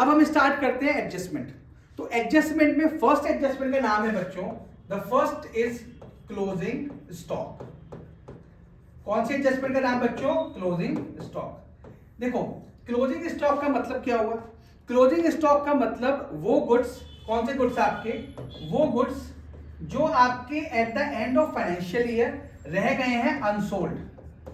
अब हम स्टार्ट करते हैं एडजस्टमेंट। तो एडजस्टमेंट में फर्स्ट एडजस्टमेंट का नाम है बच्चों, the first is closing stock. कौन सी एडजस्टमेंट का नाम बच्चों? Closing stock. देखो क्लोजिंग स्टॉक का मतलब क्या हुआ? क्लोजिंग स्टॉक का मतलब वो गुड्स, कौन से गुड्स आपके? वो गुड्स जो आपके at the end of financial year रह गए हैं अनसोल्ड।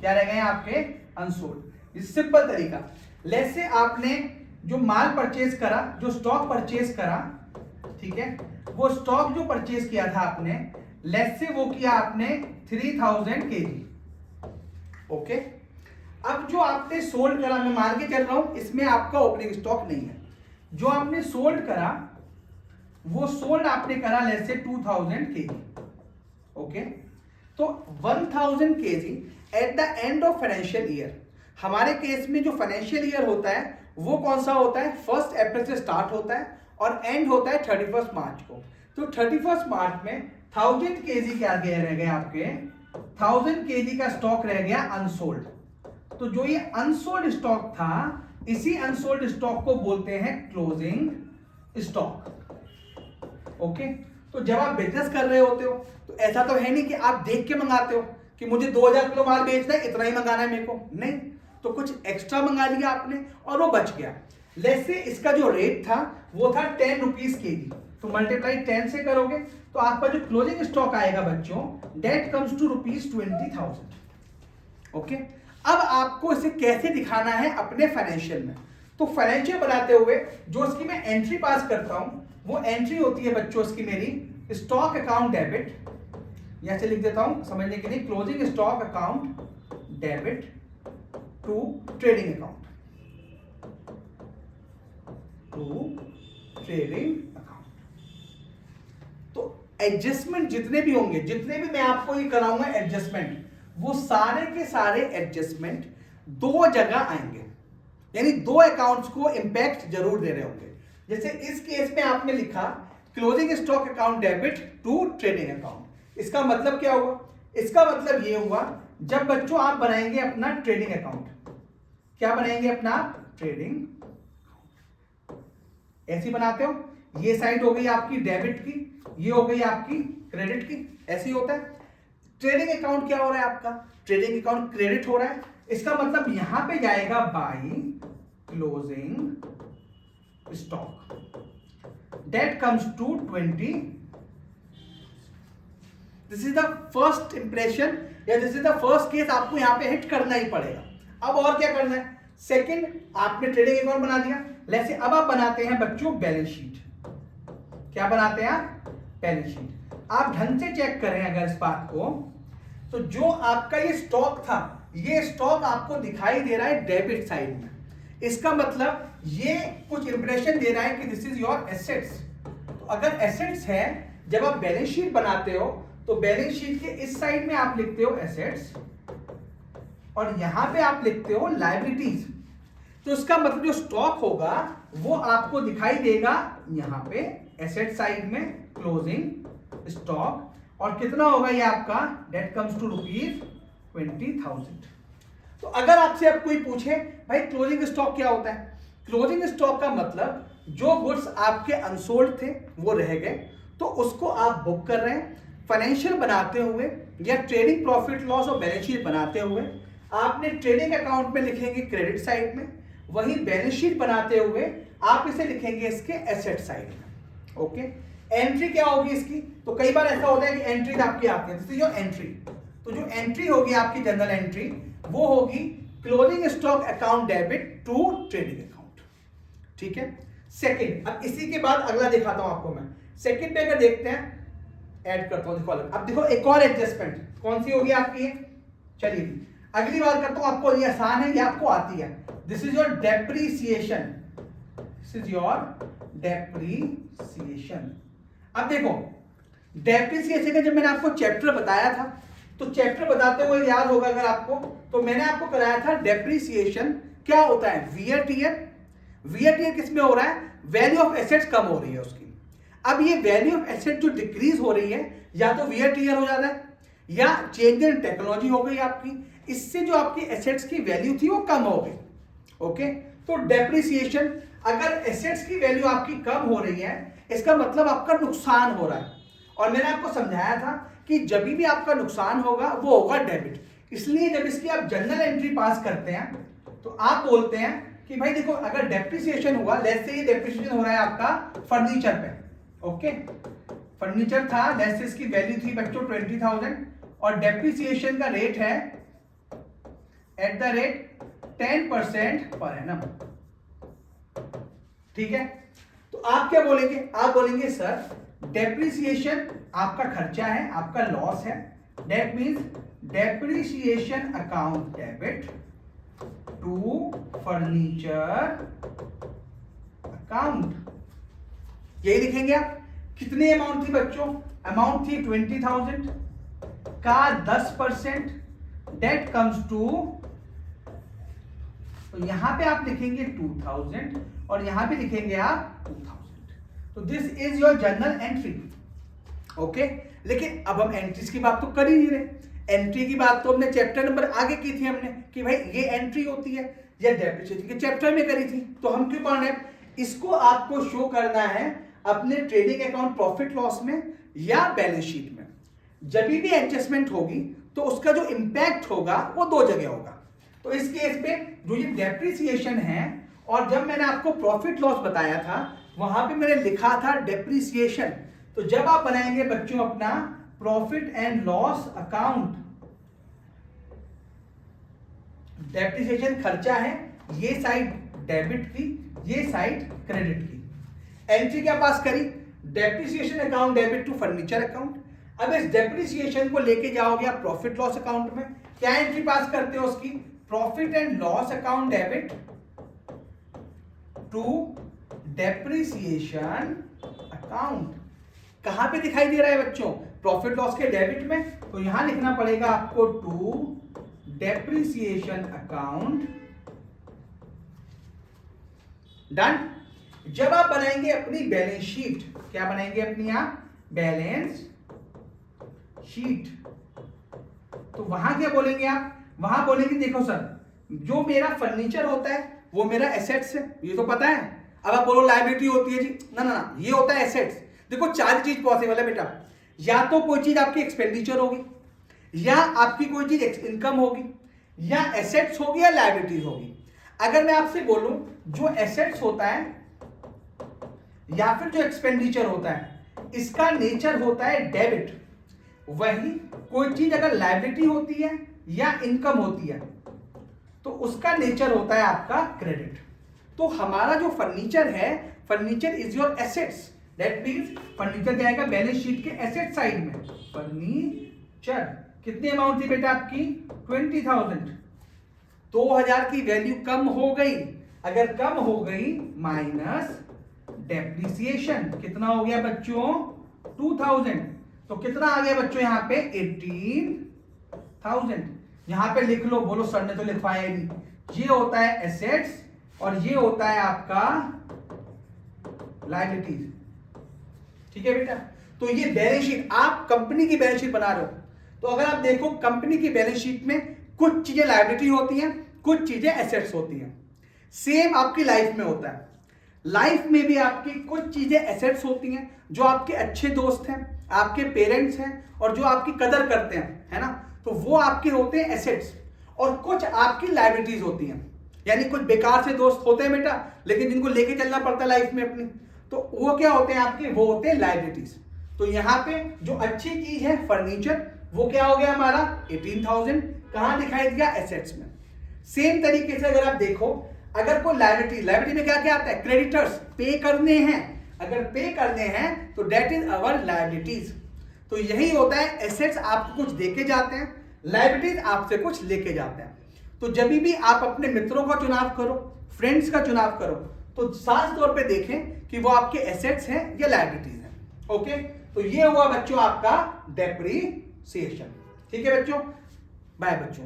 क्या रह गए हैं आपके? अनसोल्ड। ये सिंपल तरीका। लेट्स से आपने जो माल परचेज करा, जो स्टॉक परचेज करा, ठीक है, वो स्टॉक जो परचेज किया था आपने, लेट्स से वो किया आपने 3000 kg। ओके, अब जो आपने सोल्ड करा, मैं मान के चल रहा हूं इसमें आपका ओपनिंग स्टॉक नहीं है, जो आपने सोल्ड करा वो सोल्ड आपने करा लेट्स से 2000 kg। ओके, तो 1000 kg at the end of financial year. हमारे केस में जो फाइनेंशियल ईयर होता है वो कौन सा होता है? 1 अप्रैल से स्टार्ट होता है और एंड होता है 31 मार्च को। तो 31 मार्च में 1000 kg क्या रह गए आपके? 1000 kg का स्टॉक रह गया अनसोल्ड। तो जो ये अनसोल्ड स्टॉक था, इसी अनसोल्ड स्टॉक को बोलते हैं क्लोजिंग स्टॉक। ओके, तो जब आप बिजनेस कर रहे होते हो तो ऐसा तो है नहीं कि आप देख के मंगाते हो कि मुझे 2000 किलो माल बेचना है, इतना ही मंगाना है मेरे को, नहीं, तो कुछ एक्स्ट्रा मंगा लिया आपने और वो बच गया। लेट्स से इसका जो रेट था वो था 10 रुपीज kg, तो मल्टीप्लाई 10 से करोगे तो आपका जो क्लोजिंग स्टॉक आएगा बच्चों, डेट कम्स टू ₹20,000। ओके, अब आपको इसे कैसे दिखाना है अपने फाइनेंशियल में? तो फाइनेंशियल बनाते हुए जो उसकी मैं एंट्री पास करता हूं वो एंट्री होती है बच्चों इसकी मेरी स्टॉक अकाउंट डेबिट, यहां से लिख देता हूं समझने के लिए, closing stock account debit to trading account, to trading account. तो एडजस्टमेंट जितने भी होंगे, जितने भी मैं आपको ये कराऊंगा एडजस्टमेंट, वो सारे के सारे एडजस्टमेंट दो जगह आएंगे, यानी दो अकाउंट्स को इंपैक्ट जरूर दे रहे होंगे। जैसे इस केस में आपने लिखा closing stock account debit to trading account, इसका मतलब क्या हुआ? इसका मतलब ये हुआ जब बच्चों आप बनाएंगे अपना ट्रेडिंग अकाउंट, क्या बनाएंगे अपना? ट्रेडिंग। ऐसी बनाते हो, ये साइड हो गई आपकी डेबिट की, ये हो गई आपकी क्रेडिट की, ऐसे ही होता है। ट्रेडिंग अकाउंट क्या हो रहा है आपका? ट्रेडिंग अकाउंट क्रेडिट हो रहा है, इसका मतलब यहां पे जाएगा by closing stock, date comes to 20। This is the first impression या this is the first case, आपको यहां पे हिट करना ही पड़ेगा। अब और क्या करना है? सेकंड, आपने ट्रेडिंग अकाउंट बना दिया, जैसे अब आप बनाते हैं बच्चों बैलेंस शीट। क्या बनाते हैं आप? Balance sheet. आप ढंग से चेक करें अगर इस बात को, तो जो आपका ये स्टॉक था, ये स्टॉक आपको दिखाई दे रहा है डेबिट साइड में, इसका मतलब ये कुछ इंप्रेशन दे रहा है कि दिस इज योर एसेट्स। तो अगर एसेट्स है, जब आप बैलेंस शीट बनाते हो तो बैलेंस शीट के इस साइड में आप लिखते हो एसेट्स और यहां पे आप लिखते हो लायबिलिटीज। तो इसका मतलब जो स्टॉक होगा वो आपको दिखाई देगा यहां पे एसेट साइड में, क्लोजिंग स्टॉक, और कितना होगा ये आपका? That comes to ₹20,000। तो अगर आपसे अब कोई पूछे भाई क्लोजिंग स्टॉक क्या होता है? क्लोजिंग स्टॉक का मतलब जो गुड्स आपके अनसोल्ड थे वो रह गए, तो उसको आप बुक कर रहे हैं। फाइनेंशियल बनाते हुए या ट्रेडिंग प्रॉफिट लॉस और बैलेंस शीट बनाते हुए आपने ट्रेडिंग अकाउंट में लिखेंगे क्रेडिट साइड में, वही बैलेंस शीट बनाते हुए आप इसे लिखेंगे इसके एसेट साइड में। ओके, एंट्री क्या होगी इसकी? तो कई बार ऐसा होता है कि एंट्रीज आपकी आती है, जैसे जो एंट्री, तो जो एंट्री होगी आपकी जनरल एंट्री वो होगी closing stock account debit to trading account. ठीक है, सेकंड, अब इसी के बाद अगला दिखाता हूं आपको मैं। सेकंड पे अगर देखते हैं, ऐड करता हूं कॉलम। अब देखो एक और एडजस्टमेंट कौन सी होगी आपकी? चलिए अगली बार करता हूं, आपको ये आसान है, ये आपको आती है। This is your depreciation, this is your depreciation. अब देखो डेप्रीसिएशन का जब मैंने आपको चैप्टर बताया था, तो चैप्टर बताते हुए याद होगा अगर आपको, तो मैंने आपको कराया था डेप्रीसिएशन क्या होता है? Wear tier. वियर टियर किसमें हो रहा है? वैल्यू ऑफ एसेट्स कम हो रही है उसकी। अब ये वैल्यू ऑफ एसेट जो डिक्रीज हो रही है, या तो वियर टियर हो जाता है या चेंज इन टेक्नोलॉजी हो गई आपकी, इससे जो आपकी एसेट्स की वैल्यू थी वो कम हो गई। ओके, तो डेप्रीसिएशन, अगर एसेट्स की वैल्यू आपकी कम हो रही है इसका मतलब आपका नुकसान हो रहा है। और मैंने आपको समझाया था कि जब भी आपका नुकसान होगा वो होगा डेबिट। इसलिए जब इसकी आप जर्नल एंट्री पास करते हैं तो आप बोलते हैं कि भाई देखो अगर डेप्रिसिएशन हुआ, लेट्स से ये डेप्रिसिएशन हो रहा है आपका फर्नीचर पे, ओके, फर्नीचर था, लेट्स से इसकी वैल्यू थी बच्चों 20,000 और डेप्रिसिएशन का रेट है at the rate 10% per annum, ठीक है। तो आप क्या बोलेंगे, आप बोलेंगे सर डेप्रिसिएशन आपका खर्चा है, आपका लॉस है, that means depreciation account debit to furniture account, यही लिखेंगे आप। कितनी अमाउंट थी बच्चों, अमाउंट थी 20,000 का 10%, दैट कम्स टू, तो यहां पे आप लिखेंगे 2000 और यहां पे लिखेंगे आप 2000। तो this is your journal entry, okay. लेकिन अब हम एंट्रीज की बात तो कर ही नहीं रहे, एंट्री की बात तो हमने चैप्टर नंबर आगे की थी हमने कि भाई ये एंट्री होती है या डेप्रिसिएशन के चैप्टर में करी थी। तो हम क्यों पढ़ रहे हैं, इसको आपको शो करना है अपने ट्रेडिंग अकाउंट प्रॉफिट लॉस में या बैलेंस शीट में। जब भी एडजस्टमेंट होगी तो उसका जो इंपैक्ट होगा वो दो जगह होगा। तो इस केस पे जो ये डेप्रिसिएशन है, और जब मैंने आपको प्रॉफिट लॉस बताया था वहां पे मैंने लिखा था डेप्रिसिएशन। तो जब आप बनाएंगे बच्चों अपना profit and loss account, depreciation खर्चा है, ये साइड डेबिट की, ये साइड क्रेडिट की। एंट्री क्या पास करी, depreciation account debit to furniture account. अब इस डेप्रिसिएशन को लेके जाओगे आप प्रॉफिट लॉस अकाउंट में, क्या एंट्री पास करते हो उसकी, profit and loss account debit to depreciation account. कहां पे दिखाई दे रहा है बच्चों, प्रॉफिट लॉस के डेबिट में, तो यहां लिखना पड़ेगा आपको टू डेप्रिसिएशन अकाउंट। डन। जब आप बनाएंगे अपनी बैलेंस शीट, क्या बनाएंगे अपनी आप बैलेंस शीट, तो वहां क्या बोलेंगे आप, वहां बोलेंगे देखो सर जो मेरा फर्नीचर होता है वो मेरा एसेट्स है, ये तो पता है। अब आप बोलो लायबिलिटी होती है जी, ना ना ना, ये होता है एसेट्स। देखो चार चीज पॉसिबल है बेटा, या तो कोई चीज आपकी एक्सपेंडिचर होगी, या आपकी कोई चीज इनकम होगी, या एसेट्स होगी, या लायबिलिटीज होगी। अगर मैं आपसे बोलूं जो एसेट्स होता है या फिर जो एक्सपेंडिचर होता है इसका नेचर होता है डेबिट, वही कोई चीज अगर लायबिलिटी होती है या इनकम होती है तो उसका नेचर होता है आपका क्रेडिट। तो हमारा जो फर्नीचर है, furniture is your assets, that means furniture क्या आएगा बैलेंस शीट के एसेट साइड में। फर्नीचर कितनी अमाउंट थी बेटा आपकी 20,000, 2,000 की वैल्यू कम हो गई, अगर कम हो गई माइनस डेप्रिसिएशन, कितना हो गया बच्चों 2,000, तो कितना आ गया बच्चों यहाँ पे 18,000। यहां पे लिख लो, बोलो सर ने तो लिखवाया नहीं। ये होता है एसेट्स और ये होता है आपका लायबिलिटीज, ठीक है बेटा। तो ये बैलेंस शीट, आप कंपनी की बैलेंस शीट बना रहे हो, तो अगर आप देखो कंपनी की बैलेंस शीट में कुछ चीजें लायबिलिटी होती हैं, कुछ चीजें एसेट्स होती हैं। सेम आपकी लाइफ में होता है, लाइफ में भी आपकी कुछ चीजें एसेट्स होती हैं, जो आपके अच्छे दोस्त हैं, आपके पेरेंट्स हैं और जो आपकी कदर करते हैं, है ना, तो वो आपके होते हैं एसेट्स। और कुछ आपकी लायबिलिटीज होती हैं, यानी कुछ बेकार से दोस्त होते हैं बेटा लेकिन जिनको लेके चलना पड़ता है लाइफ में अपनी, तो वो क्या होते हैं आपके, वो होते हैं लायबिलिटीज। तो यहाँ पे जो अच्छी चीज है फर्नीचर, वो क्या हो गया हमारा 18,000, कहां दिखाई दिया एसेट्स में। सेम तरीके से अगर आप देखो, अगर कोई लायबिलिटी में क्या क्या आता है, क्रेडिटर्स पे करने हैं, अगर पे करने हैं तो डेट इज अवर लायबिलिटीज। तो यही होता है, एसेट्स आपको कुछ देके जाते हैं, लायबिलिटीज आपसे कुछ लेके जाते हैं। तो जब भी आप अपने मित्रों का चुनाव करो, फ्रेंड्स का चुनाव करो, तो साफ तौर पे देखें कि वो आपके एसेट्स हैं या लायबिलिटीज हैं। ओके, तो ये हुआ बच्चों आपका डेप्रिसिएशन। ठीक है बच्चों, बाय बच्चों।